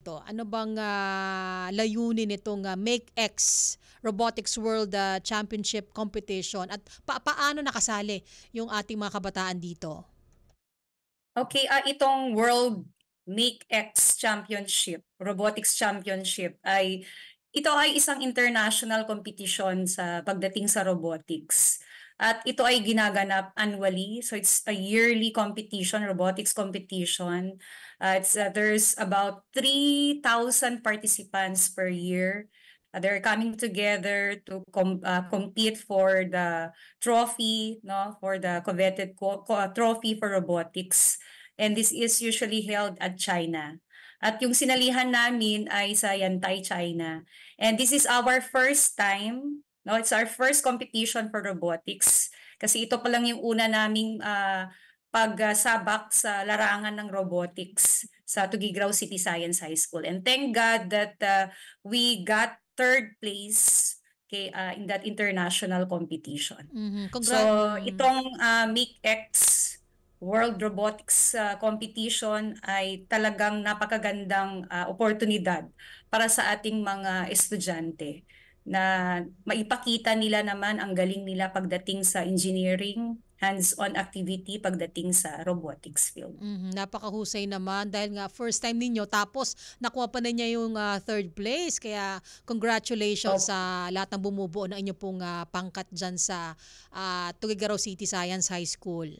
dito? Ano bang layunin nitong MakeX Robotics World Championship Competition at paano nakasali yung ating mga kabataan dito? Okay, itong World MakeX Championship, Robotics Championship ito ay isang international competition sa pagdating sa robotics. At ito ay ginaganap annually. So it's a yearly competition, robotics competition. There's about 3,000 participants per year. They're coming together to compete for the trophy, no, for the coveted trophy for robotics. And this is usually held at China. At yung sinalihan namin ay sa Yantai, China. And this is our first time, no, it's our first competition for robotics. Kasi ito pa lang yung una naming pagsabak sa larangan ng robotics sa Tugigraw City Science High School. And thank God that we got third place in that international competition. Mhm. So Mhm. itong MakeX World Robotics Competition ay talagang napakagandang oportunidad para sa ating mga estudyante na maipakita nila naman ang galing nila pagdating sa engineering, hands-on activity pagdating sa robotics field. Mhm, napakahusay naman dahil nga first time ninyo tapos nakuha pa ninyo yung third place. Kaya congratulations So, sa lahat ng bumubuo ng inyo pong pangkat dyan sa Tuguegarao City Science High School.